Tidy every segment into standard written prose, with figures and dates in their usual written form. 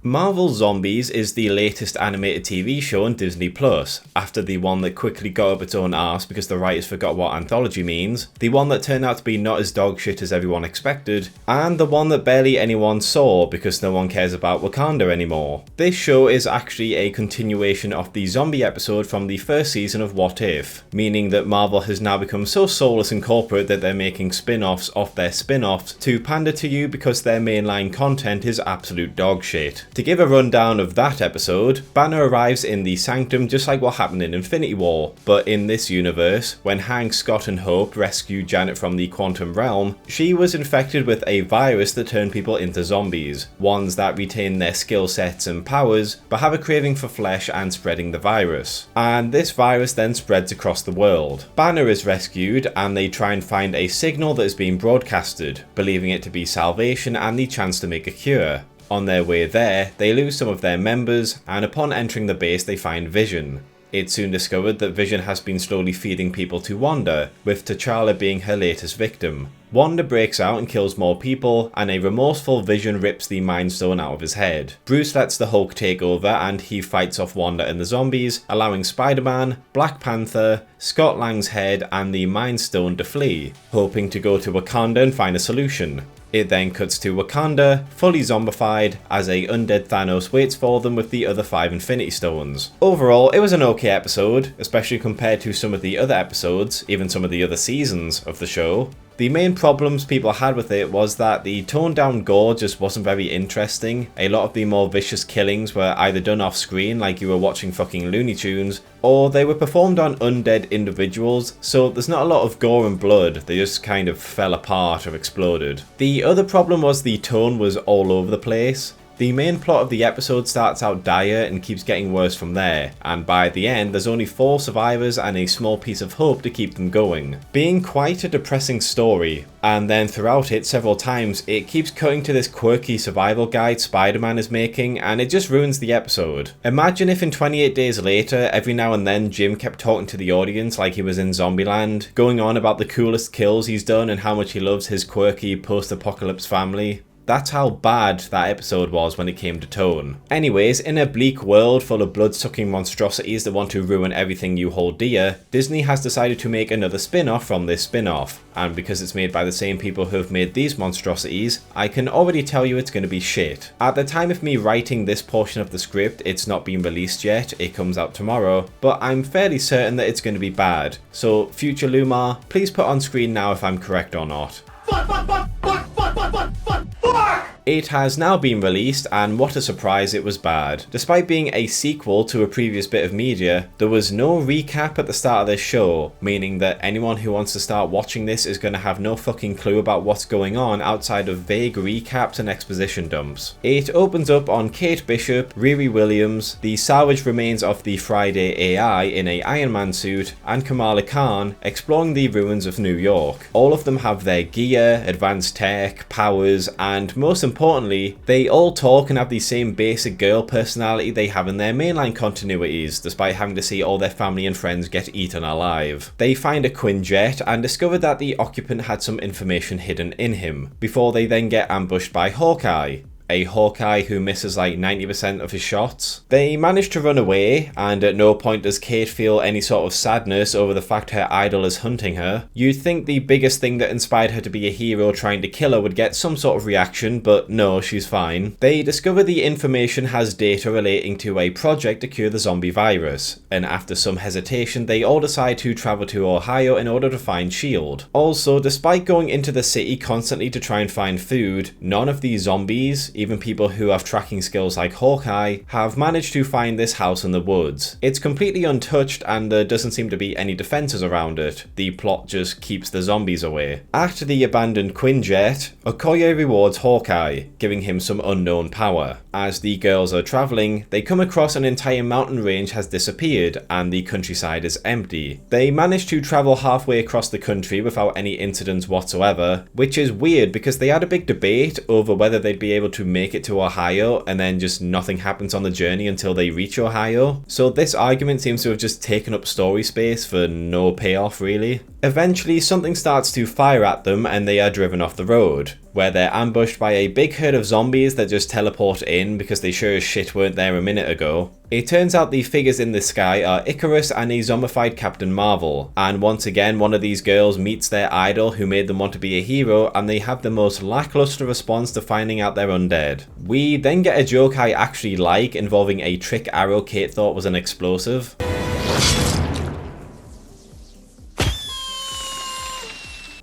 Marvel Zombies is the latest animated TV show on Disneyplus, after the one that quickly got up its own arse because the writers forgot what anthology means, the one that turned out to be not as dogshit as everyone expected, and the one that barely anyone saw because no one cares about Wakanda anymore. This show is actually a continuation of the zombie episode from the first season of What If, meaning that Marvel has now become so soulless and corporate that they're making spin-offs of their spin-offs to pander to you because their mainline content is absolute dogshit. To give a rundown of that episode, Banner arrives in the Sanctum just like what happened in Infinity War, but in this universe, when Hank, Scott and Hope rescue Janet from the quantum realm, she was infected with a virus that turned people into zombies, ones that retain their skill sets and powers, but have a craving for flesh and spreading the virus. And this virus then spreads across the world. Banner is rescued and they try and find a signal that is being broadcasted, believing it to be salvation and the chance to make a cure. On their way there, they lose some of their members, and upon entering the base they find Vision. It's soon discovered that Vision has been slowly feeding people to Wanda, with T'Challa being her latest victim. Wanda breaks out and kills more people, and a remorseful Vision rips the Mind Stone out of his head. Bruce lets the Hulk take over and he fights off Wanda and the zombies, allowing Spider-Man, Black Panther, Scott Lang's head and the Mind Stone to flee, hoping to go to Wakanda and find a solution. It then cuts to Wakanda, fully zombified, as a undead Thanos waits for them with the other 5 Infinity Stones. Overall, it was an okay episode, especially compared to some of the other episodes, even some of the other seasons of the show. The main problems people had with it was that the toned down gore just wasn't very interesting. A lot of the more vicious killings were either done off screen like you were watching fucking Looney Tunes, or they were performed on undead individuals, so there's not a lot of gore and blood, they just kind of fell apart or exploded. The other problem was the tone was all over the place. The main plot of the episode starts out dire and keeps getting worse from there, and by the end there's only 4 survivors and a small piece of hope to keep them going, being quite a depressing story. And then throughout it several times it keeps cutting to this quirky survival guide Spider-Man is making, and it just ruins the episode. Imagine if in 28 Days Later every now and then Jim kept talking to the audience like he was in Zombieland, going on about the coolest kills he's done and how much he loves his quirky post-apocalypse family. That's how bad that episode was when it came to tone. Anyways, in a bleak world full of blood-sucking monstrosities that want to ruin everything you hold dear, Disney has decided to make another spin-off from this spin-off. And because it's made by the same people who have made these monstrosities, I can already tell you it's going to be shit. At the time of me writing this portion of the script, it's not been released yet, it comes out tomorrow, but I'm fairly certain that it's going to be bad. So, future Lumar, please put on screen now if I'm correct or not. It has now been released, and what a surprise, it was bad. Despite being a sequel to a previous bit of media, there was no recap at the start of this show, meaning that anyone who wants to start watching this is going to have no fucking clue about what's going on outside of vague recaps and exposition dumps. It opens up on Kate Bishop, Riri Williams, the salvaged remains of the Friday AI in a Iron Man suit, and Kamala Khan exploring the ruins of New York. All of them have their gear, advanced tech, powers, and most importantly, they all talk and have the same basic girl personality they have in their mainline continuities, despite having to see all their family and friends get eaten alive. They find a Quinjet and discover that the occupant had some information hidden in him, before they then get ambushed by Hawkeye. A Hawkeye who misses like 90% of his shots. They manage to run away, and at no point does Kate feel any sort of sadness over the fact her idol is hunting her. You'd think the biggest thing that inspired her to be a hero trying to kill her would get some sort of reaction, but no, she's fine. They discover the information has data relating to a project to cure the zombie virus, and after some hesitation they all decide to travel to Ohio in order to find S.H.I.E.L.D. Also, despite going into the city constantly to try and find food, none of these zombies, even people who have tracking skills like Hawkeye, have managed to find this house in the woods. It's completely untouched and there doesn't seem to be any defences around it. The plot just keeps the zombies away. At the abandoned Quinjet, Okoye rewards Hawkeye, giving him some unknown power. As the girls are travelling, they come across an entire mountain range has disappeared and the countryside is empty. They manage to travel halfway across the country without any incidents whatsoever, which is weird because they had a big debate over whether they'd be able to make it to Ohio and then just nothing happens on the journey until they reach Ohio. So this argument seems to have just taken up story space for no payoff really. Eventually something starts to fire at them and they are driven off the road. where they're ambushed by a big herd of zombies that just teleport in because they sure as shit weren't there a minute ago. It turns out the figures in the sky are Icarus and a zombified Captain Marvel, and once again one of these girls meets their idol who made them want to be a hero, and they have the most lackluster response to finding out they're undead. We then get a joke I actually like involving a trick arrow Kate thought was an explosive.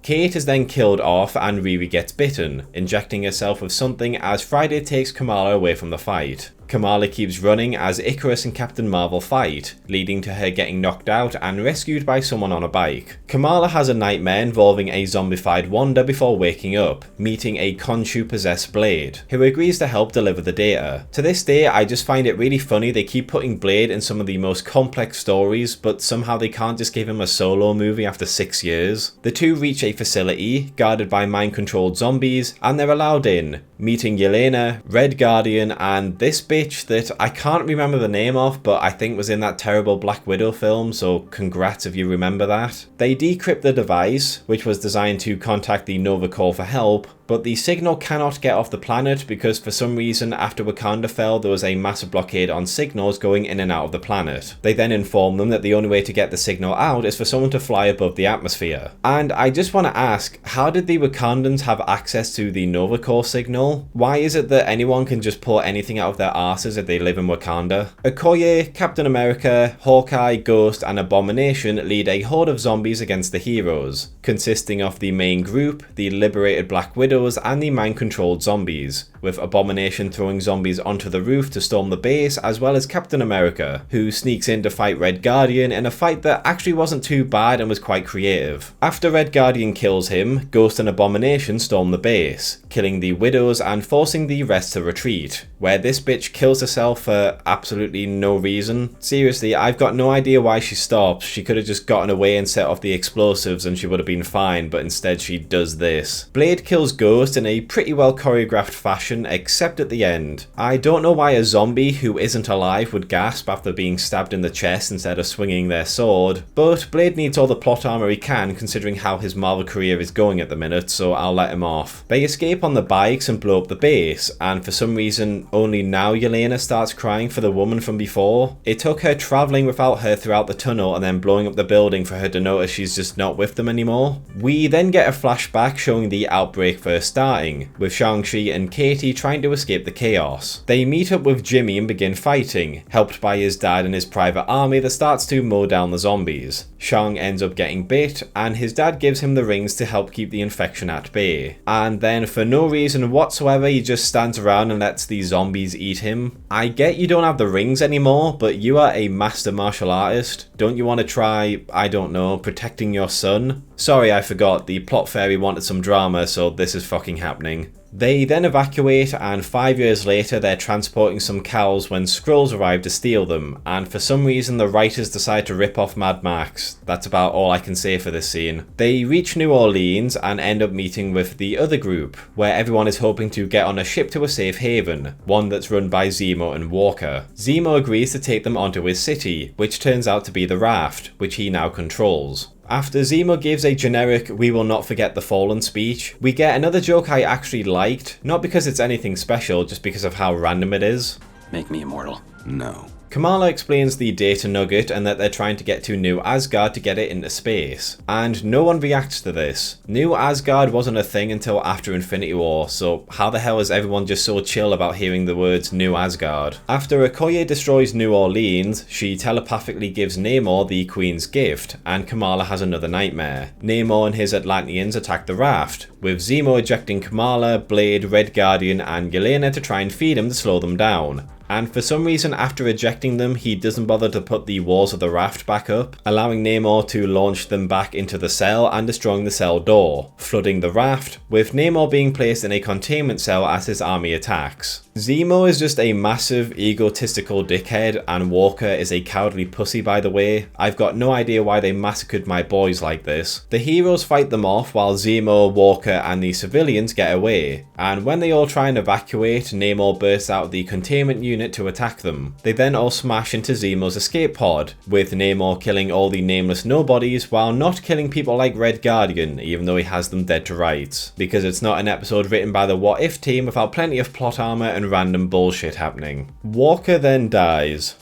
Kate is then killed off and Riri gets bitten, injecting herself with something as Friday takes Kamala away from the fight. Kamala keeps running as Icarus and Captain Marvel fight, leading to her getting knocked out and rescued by someone on a bike. Kamala has a nightmare involving a zombified Wanda before waking up, meeting a Khonshu-possessed Blade, who agrees to help deliver the data. To this day, I just find it really funny they keep putting Blade in some of the most complex stories, but somehow they can't just give him a solo movie after 6 years. The two reach a facility, guarded by mind-controlled zombies, and they're allowed in, meeting Yelena, Red Guardian, and this bitch that I can't remember the name of, but I think was in that terrible Black Widow film, so congrats if you remember that. They decrypt the device, which was designed to contact the Nova Corps for help, but the signal cannot get off the planet because for some reason after Wakanda fell there was a massive blockade on signals going in and out of the planet. They then inform them that the only way to get the signal out is for someone to fly above the atmosphere. And I just want to ask, how did the Wakandans have access to the Nova Corps signal? Why is it that anyone can just pull anything out of their asses if they live in Wakanda? Okoye, Captain America, Hawkeye, Ghost and Abomination lead a horde of zombies against the heroes, consisting of the main group, the liberated Black Widow and the mind-controlled zombies, with Abomination throwing zombies onto the roof to storm the base, as well as Captain America, who sneaks in to fight Red Guardian in a fight that actually wasn't too bad and was quite creative. After Red Guardian kills him, Ghost and Abomination storm the base, killing the Widows and forcing the rest to retreat, where this bitch kills herself for absolutely no reason. Seriously, I've got no idea why she stops. She could have just gotten away and set off the explosives and she would have been fine, but instead she does this. Blade kills Ghost in a pretty well choreographed fashion, except at the end. I don't know why a zombie who isn't alive would gasp after being stabbed in the chest instead of swinging their sword, but Blade needs all the plot armor he can considering how his Marvel career is going at the minute, so I'll let him off. They escape on the bikes and blow up the base, and for some reason only now Yelena starts crying for the woman from before. It took her travelling without her throughout the tunnel and then blowing up the building for her to notice she's just not with them anymore. We then get a flashback showing the outbreak first starting, with Shang-Chi and Katie trying to escape the chaos. They meet up with Jimmy and begin fighting, helped by his dad and his private army that starts to mow down the zombies. Shang ends up getting bit, and his dad gives him the rings to help keep the infection at bay. And then for no reason whatsoever he just stands around and lets the zombies eat him. I get you don't have the rings anymore, but you are a master martial artist. Don't you want to try, I don't know, protecting your son? Sorry, I forgot, the plot fairy wanted some drama, so this is fucking happening. They then evacuate, and 5 years later they're transporting some cows when Skrulls arrive to steal them, and for some reason the writers decide to rip off Mad Max. That's about all I can say for this scene. They reach New Orleans and end up meeting with the other group, where everyone is hoping to get on a ship to a safe haven, one that's run by Zemo and Walker. Zemo agrees to take them onto his city, which turns out to be the Raft, which he now controls. After Zemo gives a generic "we will not forget the fallen" speech, we get another joke I actually liked, not because it's anything special, just because of how random it is. Make me immortal. No. Kamala explains the data nugget and that they're trying to get to New Asgard to get it into space, and no one reacts to this. New Asgard wasn't a thing until after Infinity War, so how the hell is everyone just so chill about hearing the words New Asgard? After Okoye destroys New Orleans, she telepathically gives Namor the Queen's gift, and Kamala has another nightmare. Namor and his Atlanteans attack the Raft, with Zemo ejecting Kamala, Blade, Red Guardian and Yelena to try and feed him to slow them down. And for some reason after ejecting them, he doesn't bother to put the walls of the raft back up, allowing Namor to launch them back into the cell and destroying the cell door, flooding the raft, with Namor being placed in a containment cell as his army attacks. Zemo is just a massive egotistical dickhead, and Walker is a cowardly pussy, by the way. I've got no idea why they massacred my boys like this. The heroes fight them off while Zemo, Walker and the civilians get away, and when they all try and evacuate, Namor bursts out of the containment unit to attack them. They then all smash into Zemo's escape pod, with Namor killing all the nameless nobodies while not killing people like Red Guardian, even though he has them dead to rights, because it's not an episode written by the What If team without plenty of plot armor and random bullshit happening. Walker then dies.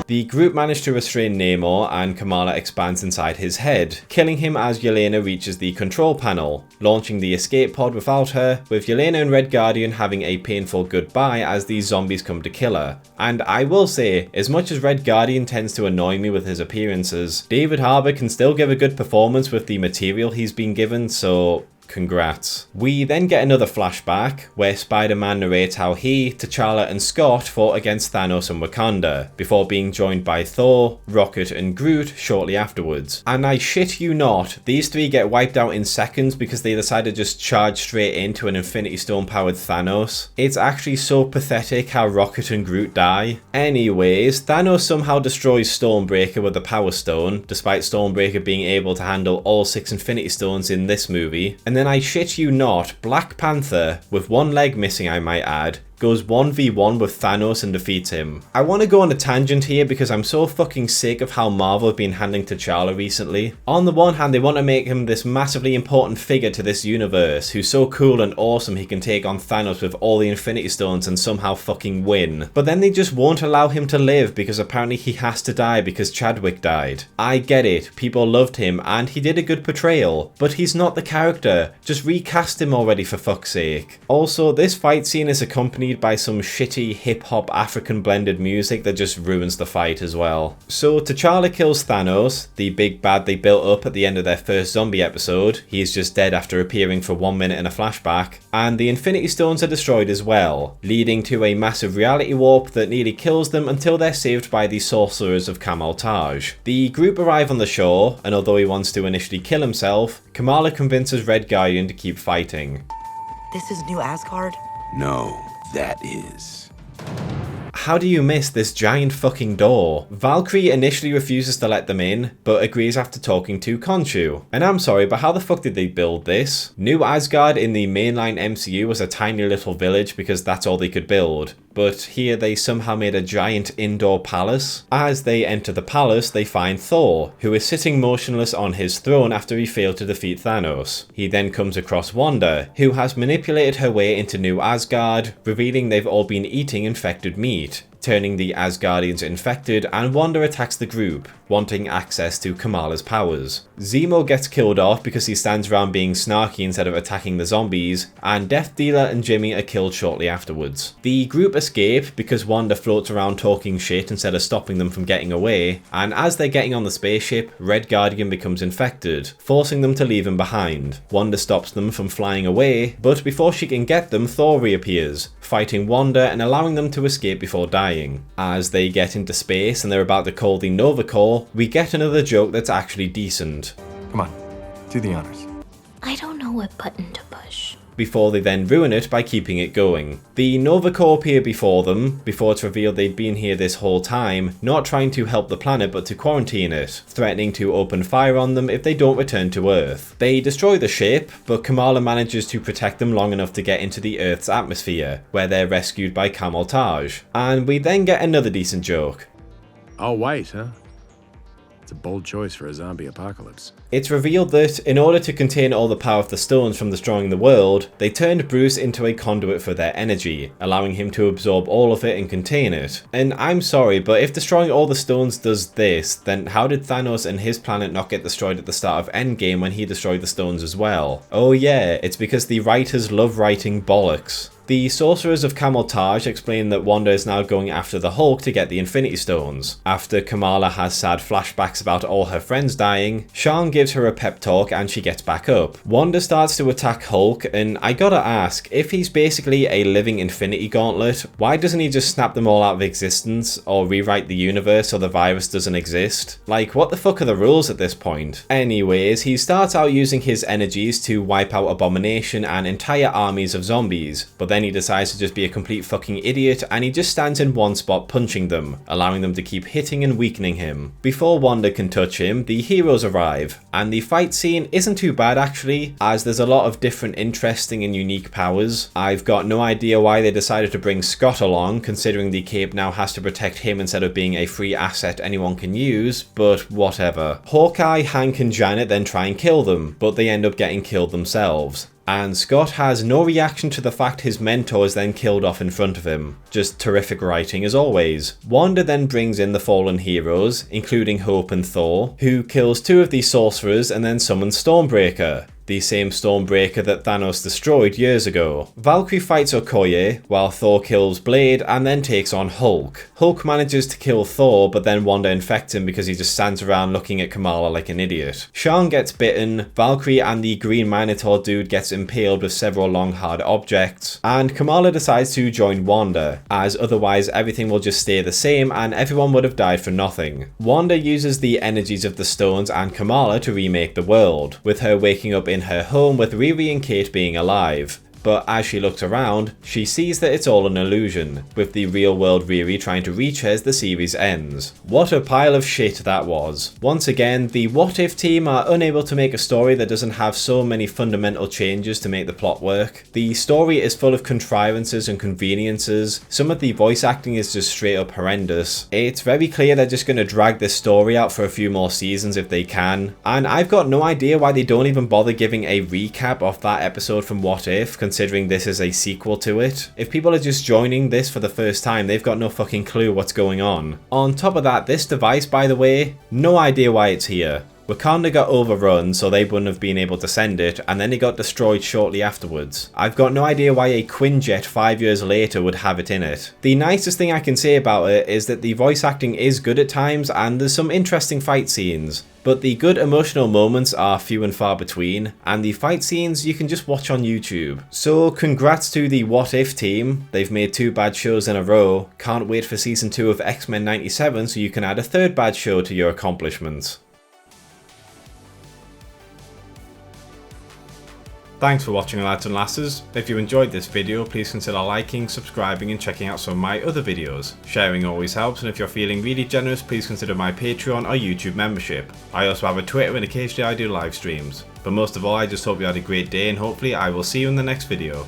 The group managed to restrain Namor, and Kamala expands inside his head, killing him as Yelena reaches the control panel, launching the escape pod without her, with Yelena and Red Guardian having a painful goodbye as these zombies come to kill her. And I will say, as much as Red Guardian tends to annoy me with his appearances, David Harbour can still give a good performance with the material he's been given, so congrats. We then get another flashback where Spider-Man narrates how he, T'Challa and Scott fought against Thanos and Wakanda, before being joined by Thor, Rocket and Groot shortly afterwards. And I shit you not, these three get wiped out in seconds because they decided to just charge straight into an Infinity Stone powered Thanos. It's actually so pathetic how Rocket and Groot die. Anyways, Thanos somehow destroys Stormbreaker with the Power Stone, despite Stormbreaker being able to handle all 6 Infinity Stones in this movie. And then I shit you not, Black Panther, with one leg missing I might add, goes 1v1 with Thanos and defeats him. I want to go on a tangent here because I'm so fucking sick of how Marvel have been handling T'Challa recently. On the one hand, they want to make him this massively important figure to this universe, who's so cool and awesome he can take on Thanos with all the Infinity Stones and somehow fucking win. But then they just won't allow him to live because apparently he has to die because Chadwick died. I get it, people loved him and he did a good portrayal, but he's not the character. Just recast him already for fuck's sake. Also, this fight scene is accompanied by some shitty hip-hop African blended music that just ruins the fight as well. So T'Challa kills Thanos, the big bad they built up at the end of their first zombie episode. He's just dead after appearing for 1 minute in a flashback. And the Infinity Stones are destroyed as well, leading to a massive reality warp that nearly kills them until they're saved by the sorcerers of Kamal Taj. The group arrive on the shore, and although he wants to initially kill himself, Kamala convinces Red Guardian to keep fighting. This is New Asgard? No, that is. How do you miss this giant fucking door? Valkyrie initially refuses to let them in, but agrees after talking to Khonshu. And I'm sorry, but how the fuck did they build this? New Asgard in the mainline MCU was a tiny little village because that's all they could build. But here they somehow made a giant indoor palace. As they enter the palace, they find Thor, who is sitting motionless on his throne after he failed to defeat Thanos. He then comes across Wanda, who has manipulated her way into New Asgard, revealing they've all been eating infected meat, turning the Asgardians infected, and Wanda attacks the group, wanting access to Kamala's powers. Zemo gets killed off because he stands around being snarky instead of attacking the zombies, and Death Dealer and Jimmy are killed shortly afterwards. The group escape because Wanda floats around talking shit instead of stopping them from getting away, and as they're getting on the spaceship, Red Guardian becomes infected, forcing them to leave him behind. Wanda stops them from flying away, but before she can get them, Thor reappears, fighting Wanda and allowing them to escape before dying. As they get into space and they're about to call the Nova Corps, we get another joke that's actually decent. Come on, do the honors. I don't know what button to push. Before they then ruin it by keeping it going. The Nova Corps appear before them, before it's revealed they'd been here this whole time, not trying to help the planet but to quarantine it, threatening to open fire on them if they don't return to Earth. They destroy the ship, but Kamala manages to protect them long enough to get into the Earth's atmosphere, where they're rescued by Kamal Taj. And we then get another decent joke. All white, huh? It's a bold choice for a zombie apocalypse. It's revealed that, in order to contain all the power of the stones from destroying the world, they turned Bruce into a conduit for their energy, allowing him to absorb all of it and contain it. And I'm sorry, but if destroying all the stones does this, then how did Thanos and his planet not get destroyed at the start of Endgame when he destroyed the stones as well? Oh yeah, it's because the writers love writing bollocks. The sorcerers of Cameltage explain that Wanda is now going after the Hulk to get the Infinity Stones. After Kamala has sad flashbacks about all her friends dying, Sean gives her a pep talk and she gets back up. Wanda starts to attack Hulk, and I gotta ask, if he's basically a living Infinity Gauntlet, why doesn't he just snap them all out of existence or rewrite the universe so the virus doesn't exist? Like, what the fuck are the rules at this point? Anyways, he starts out using his energies to wipe out Abomination and entire armies of zombies, but then he decides to just be a complete fucking idiot and he just stands in one spot punching them, allowing them to keep hitting and weakening him. Before Wanda can touch him, the heroes arrive, and the fight scene isn't too bad actually, as there's a lot of different interesting and unique powers. I've got no idea why they decided to bring Scott along, considering the cape now has to protect him instead of being a free asset anyone can use, but whatever. Hawkeye, Hank and Janet then try and kill them, but they end up getting killed themselves. And Scott has no reaction to the fact his mentor is then killed off in front of him. Just terrific writing as always. Wanda then brings in the fallen heroes, including Hope and Thor, who kills 2 of the sorcerers and then summons Stormbreaker, the same Stormbreaker that Thanos destroyed years ago. Valkyrie fights Okoye, while Thor kills Blade and then takes on Hulk. Hulk manages to kill Thor, but then Wanda infects him because he just stands around looking at Kamala like an idiot. Sean gets bitten, Valkyrie and the Green Minotaur dude gets impaled with several long hard objects, and Kamala decides to join Wanda, as otherwise everything will just stay the same and everyone would have died for nothing. Wanda uses the energies of the stones and Kamala to remake the world, with her waking up in her home with Riri and Kate being alive. But as she looks around, she sees that it's all an illusion, with the real world Riri trying to reach her as the series ends. What a pile of shit that was. Once again, the What If team are unable to make a story that doesn't have so many fundamental changes to make the plot work. The story is full of contrivances and conveniences. Some of the voice acting is just straight up horrendous. It's very clear they're just going to drag this story out for a few more seasons if they can. And I've got no idea why they don't even bother giving a recap of that episode from What If, considering this is a sequel to it. If people are just joining this for the first time, they've got no fucking clue what's going on. On top of that, this device, by the way, no idea why it's here. Wakanda got overrun, so they wouldn't have been able to send it, and then it got destroyed shortly afterwards. I've got no idea why a Quinjet 5 years later would have it in it. The nicest thing I can say about it is that the voice acting is good at times, and there's some interesting fight scenes. But the good emotional moments are few and far between, and the fight scenes you can just watch on YouTube. So congrats to the What If team, they've made 2 bad shows in a row. Can't wait for season 2 of X-Men 97 so you can add a 3rd bad show to your accomplishments. Thanks for watching, lads and lasses. If you enjoyed this video, please consider liking, subscribing and checking out some of my other videos. Sharing always helps, and if you're feeling really generous, please consider my Patreon or YouTube membership. I also have a Twitter and occasionally I do live streams. But most of all, I just hope you had a great day and hopefully I will see you in the next video.